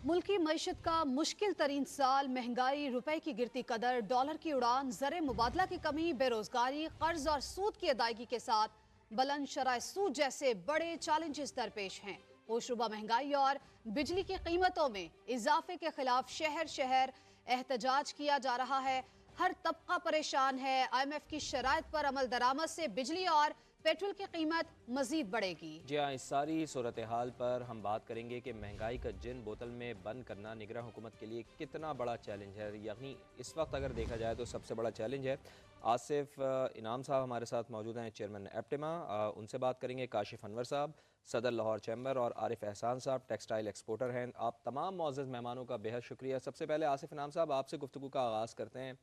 मुल्की मईशत का मुश्किल तरीन साल, महंगाई, रुपए की गिरती कदर, डॉलर की उड़ान, ज़र मुबादला की कमी, बेरोजगारी, कर्ज और सूद की अदायगी के साथ बुलंद शरह सूद जैसे बड़े चैलेंजेस दरपेश हैं। होशरुबा महंगाई और बिजली की कीमतों में इजाफे के खिलाफ शहर शहर एहतजाज किया जा रहा है। हर तबका परेशान है। IMF की शराइत पर अमल दरामद से बिजली और पेट्रोल की कीमत मजीद बढ़ेगी। जी हाँ, इस सारी सूरत हाल पर हम बात करेंगे कि महंगाई का जिन बोतल में बंद करना निगरान हुकूमत के लिए कितना बड़ा चैलेंज है। यानी इस वक्त अगर देखा जाए तो सबसे बड़ा चैलेंज है। आसिफ इनाम साहब हमारे साथ मौजूद हैं, चेयरमैन एप्टिमा। उनसे बात करेंगे। काशिफ अनवर साहब, सदर लाहौर चैम्बर, और आरिफ एहसान साहब, टेक्सटाइल एक्सपोर्टर हैं। आप तमाम मुअज़्ज़ज़ मेहमानों का बेहद शुक्रिया। सबसे पहले आसिफ इनाम साहब, आपसे गुफ्तगू का आगाज़ करते हैं।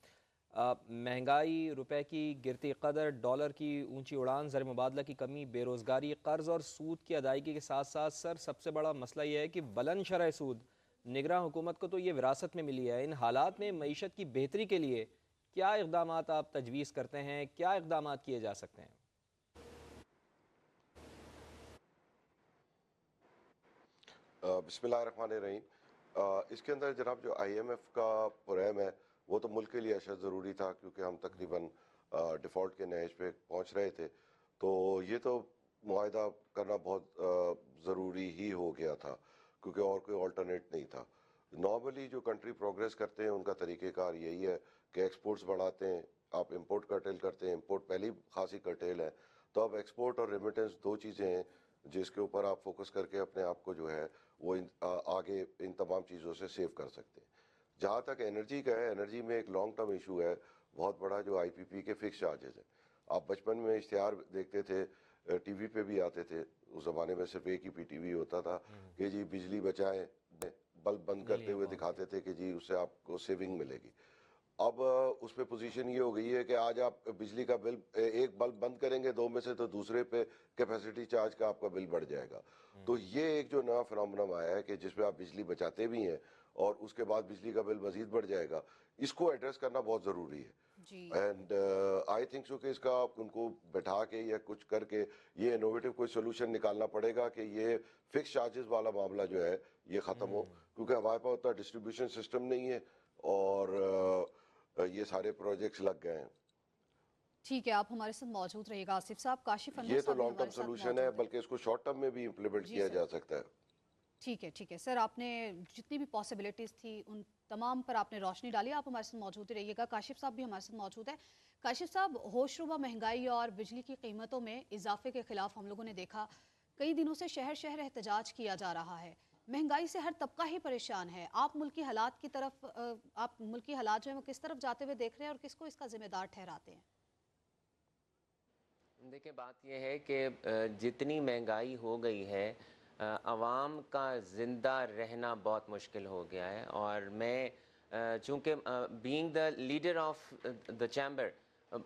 महंगाई, रुपए की गिरती कदर, डॉलर की ऊंची उड़ान, ज़र मुबादला की कमी, बेरोज़गारी, कर्ज और सूद की अदायगी के साथ साथ सर सबसे बड़ा मसला ये है कि बुलंद शरह सूद निगरान हुकूमत को तो ये विरासत में मिली है। इन हालात में मईशत की बेहतरी के लिए क्या इक़दामात आप तजवीज़ करते हैं, क्या इक़दामात किए जा सकते हैं? बिस्मिल्लाहिर्रहमानिर्रहीम। इसके अंदर जनाब जो IMF का प्रोग्राम है वो तो मुल्क के लिए अशद ज़रूरी था, क्योंकि हम तकरीबन डिफ़ॉल्ट के नहज पे पहुंच रहे थे। तो ये तो मुआहदा करना बहुत ज़रूरी ही हो गया था, क्योंकि और कोई अल्टरनेट नहीं था। नॉर्मली जो कंट्री प्रोग्रेस करते हैं उनका तरीक़ेकार यही है कि एक्सपोर्ट्स बढ़ाते हैं, आप इंपोर्ट कर्टेल करते हैं। इंपोर्ट पहले ही खासी कर्टेल है, तो अब एक्सपोर्ट और रेमिटेंस दो चीज़ें हैं जिसके ऊपर आप फोकस करके अपने आप को जो है वो आगे इन तमाम चीज़ों से सेव कर सकते हैं। जहाँ तक एनर्जी का है, एनर्जी में एक लॉन्ग टर्म इशू है बहुत बड़ा, जो IPP के फिक्स चार्जेस हैं। आप बचपन में इश्तिहार देखते थे, टीवी पे भी आते थे। उस ज़माने में सिर्फ एक ही PTV होता था कि जी बिजली बचाएं, बल्ब बंद करते हुए दिखाते थे कि जी उससे आपको सेविंग मिलेगी। अब उस पे पोजीशन ये हो गई है कि आज आप बिजली का बिल एक बल्ब बंद करेंगे दो में से, तो दूसरे पे कैपेसिटी चार्ज का आपका बिल बढ़ जाएगा। तो ये एक जो नया फिनोमेनन आया है कि जिसपे आप बिजली बचाते भी हैं और उसके बाद बिजली का बिल मजीद बढ़ जाएगा, इसको एड्रेस करना बहुत ज़रूरी है। एंड आई थिंक सो कि इसका उनको बैठा के या कुछ करके ये इनोवेटिव कोई सोल्यूशन निकालना पड़ेगा कि ये फिक्स चार्जेस वाला मामला जो है ये ख़त्म हो, क्योंकि हमारे पास उतना डिस्ट्रीब्यूशन सिस्टम नहीं है और ये सारे प्रोजेक्ट्स लग गए हैं। ठीक है, आप हमारे साथ मौजूद रहिएगा आसिफ साहब। काशिफ अनवर ये तो साहब भी लॉन्ग टर्म हमारे साथ सोल्यूशन मौजूद है, हैं। बल्कि इसको शॉर्ट टर्म में भी इम्प्लीमेंट जी किया सर, जा सकता है। ठीक है सर, आपने जितनी भी पॉसिबिलिटीज़ थी उन तमाम पर आपने रोशनी डाली। आप हमारे साथ मौजूद ही रहिएगा। काशिफ साहब भी हमारे साथ मौजूद है। काशिफ साहब, होशरुबा महंगाई और बिजली की कीमतों में इजाफे के खिलाफ हम लोगों ने देखा कई दिनों से शहर शहर एहतजाज किया जा रहा है। महंगाई से हर तबका ही परेशान है। आप मुल्की हालात की तरफ आप मुल्की हालात जो है वो किस तरफ जाते हुए देख रहे हैं और किसको इसका जिम्मेदार ठहराते हैं? देखिए, बात यह है कि जितनी महंगाई हो गई है, आवाम का ज़िंदा रहना बहुत मुश्किल हो गया है। और मैं चूँकि being the leader of the chamber,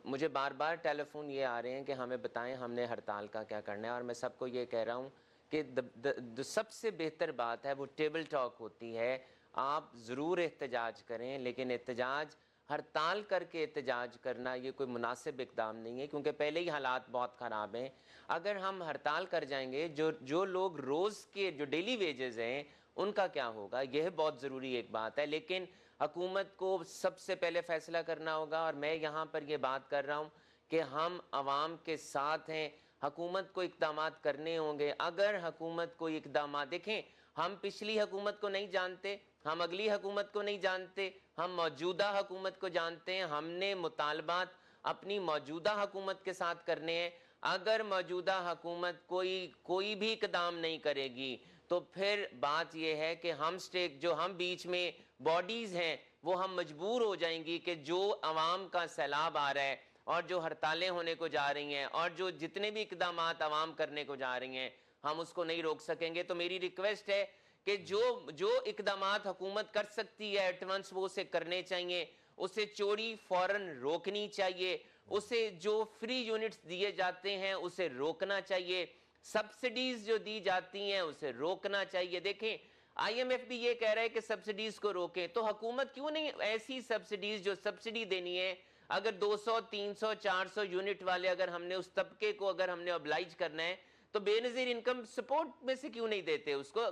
मुझे बार बार टेलीफोन ये आ रहे हैं कि हमें बताएं हमने हड़ताल का क्या करना है। और मैं सबको ये कह रहा हूँ कि द सबसे बेहतर बात है वो टेबल टॉक होती है। आप ज़रूर एहतजाज करें, लेकिन एहतजाज हड़ताल करके एहतजाज करना ये कोई मुनासिब इक़दाम नहीं है, क्योंकि पहले ही हालात बहुत ख़राब हैं। अगर हम हड़ताल कर जाएंगे, जो लोग रोज़ के जो डेली वेजेस हैं उनका क्या होगा, यह बहुत ज़रूरी एक बात है। लेकिन हुकूमत को सबसे पहले फ़ैसला करना होगा, और मैं यहाँ पर यह बात कर रहा हूँ कि हम आवाम के साथ हैं। हुकूमत को इक़दामात करने होंगे। अगर हुकूमत को इक़दामात, देखें, हम पिछली हुकूमत को नहीं जानते, हम अगली हुकूमत को नहीं जानते, हम मौजूदा हुकूमत को जानते हैं। हमने मुतालबात अपनी मौजूदा हुकूमत के साथ करने हैं। अगर मौजूदा हुकूमत कोई भी इक़दाम नहीं करेगी, तो फिर बात यह है कि जो हम बीच में बॉडीज़ हैं वो हम मजबूर हो जाएंगी कि जो अवाम का सैलाब आ रहा है और जो हड़तालें होने को जा रही हैं और जो जितने भी इक़दामात अवाम करने को जा रही हैं, हम उसको नहीं रोक सकेंगे। तो मेरी रिक्वेस्ट है कि जो इक़दामात हुकूमत कर सकती है एडवांस, वो उसे करने चाहिए। उसे चोरी फौरन रोकनी चाहिए। उसे जो फ्री यूनिट्स दिए जाते हैं उसे रोकना चाहिए। सब्सिडीज जो दी जाती हैं उसे रोकना चाहिए। देखें, IMF भी ये कह रहा है कि सब्सिडीज को रोकें, तो हुकूमत क्यों नहीं ऐसी सब्सिडीज, जो सब्सिडी देनी है, अगर 200, 300, 400 यूनिट वाले, अगर हमने उस तबके को अगर हमने ऑब्लाइज करना है, تو بے نظیر انکم سپورٹ میں سے کیوں نہیں دیتے اس کو؟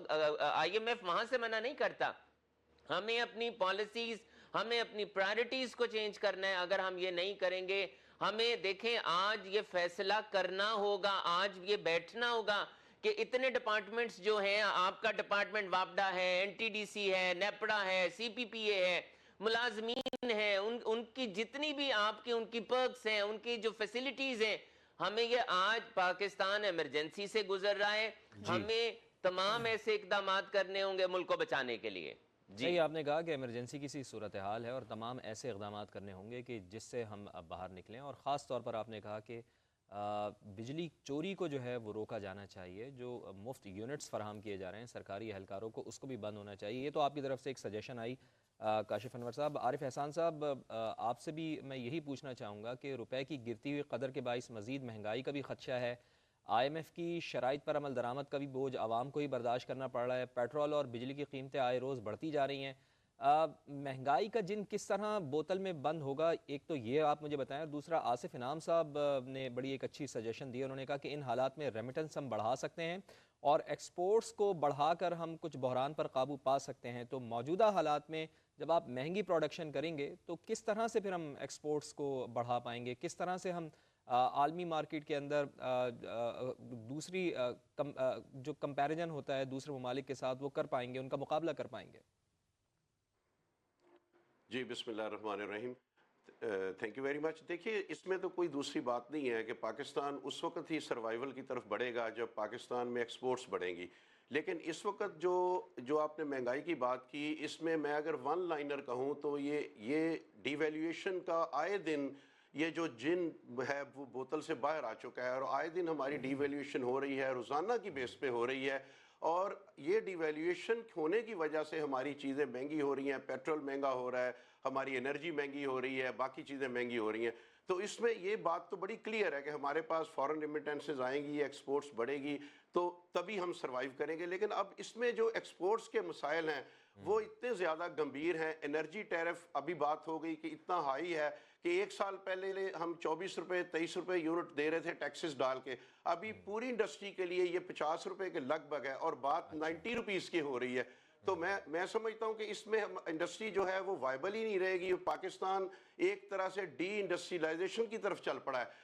آئی ایم ایف وہاں سے منع نہیں کرتا. ہمیں اپنی پالیسیز، ہمیں اپنی پرائرٹیز کو چینج کرنا ہے. اگر ہم یہ نہیں کریں گے، ہمیں دیکھیں آج یہ فیصلہ کرنا ہوگا، آج یہ بیٹھنا ہوگا کہ اتنے ڈپارٹمنٹس جو ہیں، آپ کا ڈپارٹمنٹ واپڈا ہے، این ٹی ڈی سی ہے، نیپڑا ہے، سی پی پی اے ہے، ملازمین ہیں، ان کی جتنی بھی آپ کی ان کی پرکس ہیں، ان کی جو فیسلٹیز ہیں، ہمیں یہ آج پاکستان ایمرجنسی سے گزر رہا ہے. ہمیں تمام ایسے اقدامات کرنے ہوں گے ملک کو بچانے کے لیے. صحیح آپ نے کہا کہ ایمرجنسی کی سی صورتحال ہے اور تمام ایسے اقدامات کرنے ہوں گے کہ جس سے ہم اب باہر نکلیں، اور خاص طور پر آپ نے کہا کہ بجلی چوری کو جو ہے وہ روکا جانا چاہیے. جو مفت یونٹس فراہم کیے جا رہے ہیں سرکاری اہلکاروں کو، اس کو بھی بند ہونا چاہیے. یہ تو آپ کی طرف سے ایک سجیشن آئی. کاشف انور صاحب، عارف احسان صاحب، آپ سے بھی میں یہی پوچھنا چاہوں گا کہ روپے کی گرتی ہوئی قدر کے باعث مزید مہنگائی کا بھی خدشہ ہے. آئی ایم ایف کی شرائط پر عمل درآمد کا بھی بوجھ عوام کو ہی برداشت کرنا پڑ رہا ہے. پیٹرول اور بجلی کی قیمتیں آئے روز بڑھتی جا رہی ہیں. مہنگائی کا جن کس طرح بوتل میں بند ہوگا، ایک تو یہ آپ مجھے بتائیں. دوسرا، آصف انعام صاحب نے بڑی ایک اچھی سجیشن دی. انہوں نے کہا کہ ان حالات میں ریمیٹنس ہم بڑھا سکتے ہیں اور ایکسپورٹس کو بڑھا کر ہم کچھ بحران پر قابو پا سکتے ہیں. تو موجودہ حالات میں جب آپ مہنگی پروڈکشن کریں گے تو کس طرح سے پھر ہم ایکسپورٹس کو بڑھا پائیں گے؟ کس طرح سے ہم عالمی مارکیٹ کے اندر دوسری جو کمپیریزن ہوتا ہے دوسرے ممالک کے ساتھ وہ کر پائیں گے، ان کا مقابلہ کر پائیں گے؟ جی بسم اللہ الرحمن الرحیم. Thank you very much. دیکھیے اس میں تو کوئی دوسری بات نہیں ہے کہ پاکستان اس وقت ہی سروائیول کی طرف بڑھے گا جب پاکستان میں ایکسپورٹس بڑھیں گی. لیکن اس وقت جو آپ نے مہنگائی کی بات کی، اس میں اگر ون لائنر کہوں تو یہ ڈی ویلیویشن کا آئے دن یہ جو جن ہے وہ بوتل سے باہر آ چکا ہے، اور آئے دن ہماری ڈی ویلیویشن ہو رہی ہے، روزانہ کی بیس پہ ہو رہی ہے. اور یہ ڈی ویلیویشن ہونے کی وجہ سے ہماری چیزیں مہنگی ہو رہی ہیں. پیٹرول مہنگا ہو رہا ہے، ہماری انرجی مہنگی ہو رہی ہے، باقی چیزیں مہنگی ہو رہی ہیں. تو اس میں یہ بات تو بڑی کلیئر ہے کہ ہمارے پاس فارن ریمیٹنسز آئیں گی، ایکسپورٹس بڑھے گی تو تبھی ہم سروائیو کریں گے. لیکن اب اس میں جو ایکسپورٹس کے مسائل ہیں وہ اتنے زیادہ گمبھیر ہیں. انرجی ٹیرف ابھی بات ہو گئی کہ اتنا ہائی ہے کہ ایک سال پہلے ہم 24 روپے 23 روپے یونٹ دے رہے تھے ٹیکسز ڈال کے. ابھی پوری انڈسٹری کے لیے یہ 50 روپے کے لگ بھگ ہے اور بات 90 روپیز کی ہو رہی ہے. تو میں سمجھتا ہوں کہ اس میں انڈسٹری جو ہے وہ وائبل ہی نہیں رہے گی. پاکستان ایک طرح سے ڈی انڈسٹریلائزیشن کی طرف چل پڑا ہے.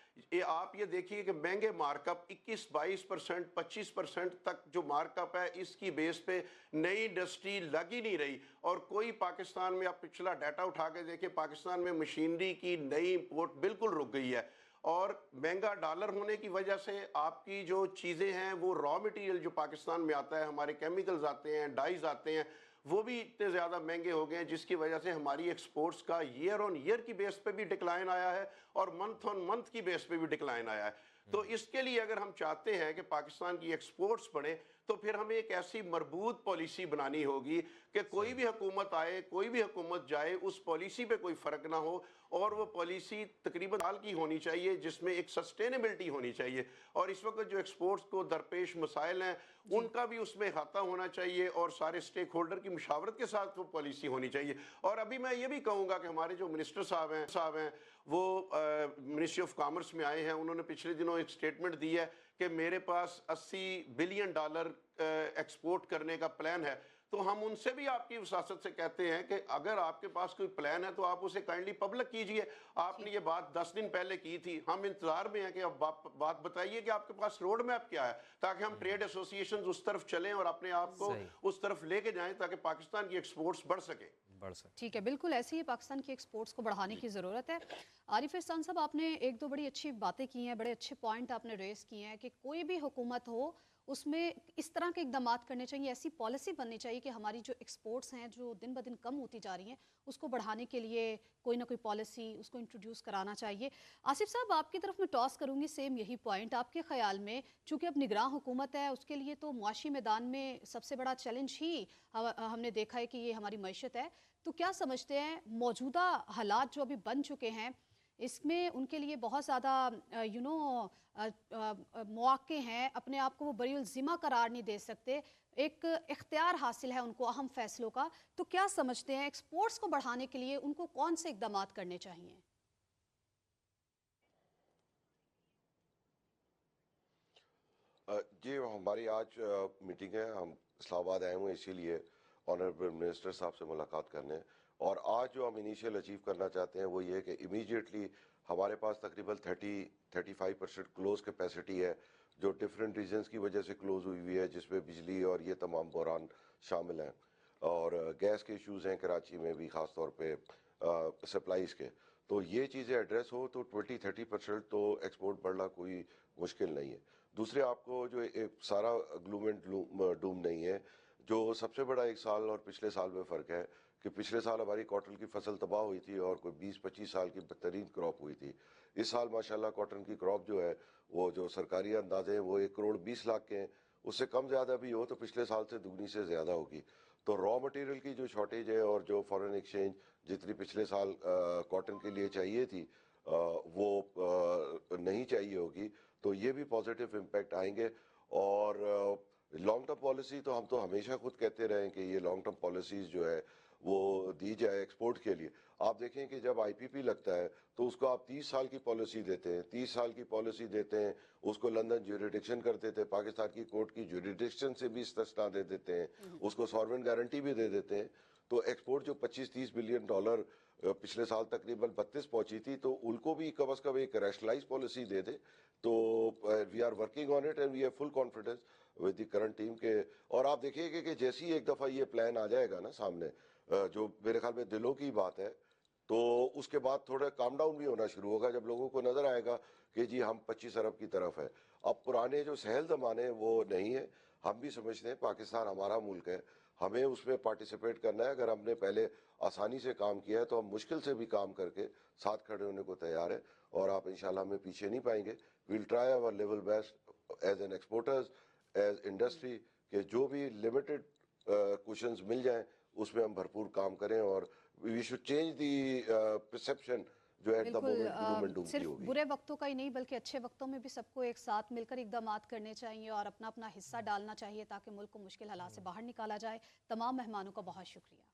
آپ یہ دیکھیے کہ مہنگے مارک اپ 21-22%، 25% تک جو مارک اپ ہے، اس کی بیس پہ نئی انڈسٹری لگ ہی نہیں رہی. اور کوئی پاکستان میں آپ پچھلا ڈیٹا اٹھا کے دیکھیں، پاکستان میں مشینری کی نئی امپورٹ بالکل رک گئی ہے. اور مہنگا ڈالر ہونے کی وجہ سے آپ کی جو چیزیں ہیں وہ را مٹیریل جو پاکستان میں آتا ہے، ہمارے کیمیکلز آتے ہیں، ڈائز آتے ہیں، وہ بھی اتنے زیادہ مہنگے ہو گئے ہیں جس کی وجہ سے ہماری ایکسپورٹس کا ایئر آن ایئر کی بیس پہ بھی ڈکلائن آیا ہے اور منتھ آن منتھ کی بیس پہ بھی ڈکلائن آیا ہے. تو اس کے لیے اگر ہم چاہتے ہیں کہ پاکستان کی ایکسپورٹس بڑھیں تو پھر ہمیں ایک ایسی مربوط پالیسی بنانی ہوگی کہ کوئی بھی حکومت آئے، کوئی بھی حکومت جائے، اس پالیسی پہ کوئی فرق نہ ہو. اور وہ پالیسی تقریباً سال کی ہونی چاہیے جس میں ایک سسٹینیبلٹی ہونی چاہیے. اور اس وقت جو ایکسپورٹس کو درپیش مسائل ہیں ان کا بھی اس میں احاطہ ہونا چاہیے اور سارے سٹیک ہولڈر کی مشاورت کے ساتھ وہ پالیسی ہونی چاہیے. اور ابھی میں یہ بھی کہوں گا کہ ہمارے جو منسٹر صاحب ہیں وہ منسٹری آف کامرس میں آئے ہیں. انہوں نے پچھلے دنوں ایک سٹیٹمنٹ دی ہے کہ میرے پاس $80 بلین ایکسپورٹ کرنے کا پلان ہے. تو ہم ان سے بھی آپ کی وساست سے کہتے ہیں کہ اگر آپ کے پاس کوئی پلان ہے تو آپ اسے کائنڈلی پبلک کیجئے. آپ نے یہ بات 10 دن پہلے کی تھی، ہم انتظار میں ہیں کہ اب بات بتائیے کہ آپ کے پاس روڈ میپ کیا ہے تاکہ ہم ٹریڈ ایسوسیشنز اس طرف چلیں اور اپنے آپ کو اس طرف لے کے جائیں تاکہ پاکستان کی ایکسپورٹس بڑھ سکیں. ٹھیک ہے، بالکل ایسے ہی پاکستان کی ایکسپورٹس کو بڑھانے کی ضرورت ہے. عارف احسان صاحب، آپ نے ایک دو بڑی اچھی باتیں کی ہیں، بڑے اچھے پوائنٹ آپ نے ریز کیے ہیں کہ کوئی بھی حکومت ہو اس میں اس طرح کے اقدامات کرنے چاہیے، ایسی پالیسی بننی چاہیے کہ ہماری جو ایکسپورٹس ہیں جو دن بدن کم ہوتی جا رہی ہیں اس کو بڑھانے کے لیے کوئی نہ کوئی پالیسی اس کو انٹروڈیوس کرانا چاہیے. آصف صاحب، آپ کی طرف میں ٹاس کروں گی سیم یہی پوائنٹ. آپ کے خیال میں چونکہ اب نگراں حکومت ہے، اس کے لیے تو معاشی میدان میں سب سے بڑا چیلنج ہی ہم نے دیکھا ہے کہ یہ ہماری معیشت ہے. تو کیا سمجھتے ہیں موجودہ حالات جو ابھی بن چکے ہیں اس میں ان کے لیے بہت زیادہ مواقع ہیں، اپنے آپ کو وہ بری الذمہ قرار نہیں دے سکتے، ایک اختیار حاصل ہے ان کو اہم فیصلوں کا. تو کیا سمجھتے ہیں ایکسپورٹس کو بڑھانے کے لیے ان کو کون سے اقدامات کرنے چاہیے؟ जी हमारी आज मीटिंग है, हम इस्लामाबाद आए हुए हैं इसीलिए ऑनरेबल मिनिस्टर साहब से मुलाकात करने। और आज जो हम इनिशियल अचीव करना चाहते हैं वो ये है कि इमीडिएटली हमारे पास तकरीबन 35% क्लोज कैपेसिटी है जो डिफरेंट रीजंस की वजह से क्लोज हुई हुई है, जिसमें बिजली और ये तमाम बहरान शामिल हैं। और गैस के इश्यूज हैं कराची में भी, ख़ास तौर पे सप्लाईज के। तो ये चीज़ें एड्रेस हो तो 20-30% तो एक्सपोर्ट बढ़ना कोई मुश्किल नहीं है। दूसरे आपको जो एक सारा ग्लूम एंड डूम नहीं है। जो सबसे बड़ा एक साल और पिछले साल में फ़र्क है कि पिछले साल हमारी कॉटन की फसल तबाह हुई थी और कोई 20-25 साल की बेहतरीन क्रॉप हुई थी। इस साल माशाल्लाह कॉटन की क्रॉप जो है वो जो सरकारी अंदाजे हैं वो 1,20,00,000 के हैं। उससे कम ज़्यादा भी हो तो पिछले साल से दुगनी से ज़्यादा होगी। तो रॉ मटेरियल की जो शॉर्टेज है और जो फॉरेन एक्सचेंज जितनी पिछले साल कॉटन के लिए चाहिए थी वो नहीं चाहिए होगी। तो ये भी पॉजिटिव इम्पैक्ट आएंगे। और लॉन्ग टर्म पॉलिसी तो हम तो हमेशा खुद कहते रहे हैं कि ये लॉन्ग टर्म पॉलिसीज जो है वो दी जाए एक्सपोर्ट के लिए। आप देखें कि जब आईपीपी लगता है तो उसको आप 30 साल की पॉलिसी देते हैं, 30 साल की पॉलिसी देते हैं, उसको लंदन ज्यूरिडिक्शन कर देते हैं, पाकिस्तान की कोर्ट की ज्यूरिडिक्शन से भी इस्तिस्ना दे देते हैं, उसको सॉवरेन गारंटी भी दे देते हैं। तो एक्सपोर्ट जो 25-30 बिलियन डॉलर पिछले साल तकरीबन 32 पहुंची थी, तो उनको भी कम अज कम एक रैशनलाइज पॉलिसी दे दे। तो we are working on it and we have full confidence with the current team के। और आप देखिएगा कि जैसे ही एक दफ़ा ये प्लान आ जाएगा ना सामने, जो मेरे ख्याल में दिलों की बात है, तो उसके बाद थोड़ा काम डाउन भी होना शुरू होगा जब लोगों को नजर आएगा कि जी हम 25 अरब की तरफ है। अब पुराने जो सहल जमाने हैं वो नहीं है। हम भी समझते हैं पाकिस्तान हमारा मुल्क है, हमें उसमें पार्टिसिपेट करना है। अगर हमने पहले आसानी से काम किया है तो हम मुश्किल से भी काम करके साथ खड़े होने को तैयार है। और आप इंशाल्लाह हमें पीछे नहीं पाएंगे। We'll try our level best as an exporters, as industry, के जो भी लिमिटेड कुशंस मिल जाएं उसमें हम भरपूर काम करें। और we should change the perception जो एट द बिल्कुल मोमेंट ग्लूम एंड डूम की सिर्फ होगी। बुरे वक्तों का ही नहीं बल्कि अच्छे वक्तों में भी सबको एक साथ मिलकर इकदामात करने चाहिए और अपना अपना हिस्सा डालना चाहिए ताकि मुल्क को मुश्किल हालात से बाहर निकाला जाए। तमाम मेहमानों का बहुत शुक्रिया।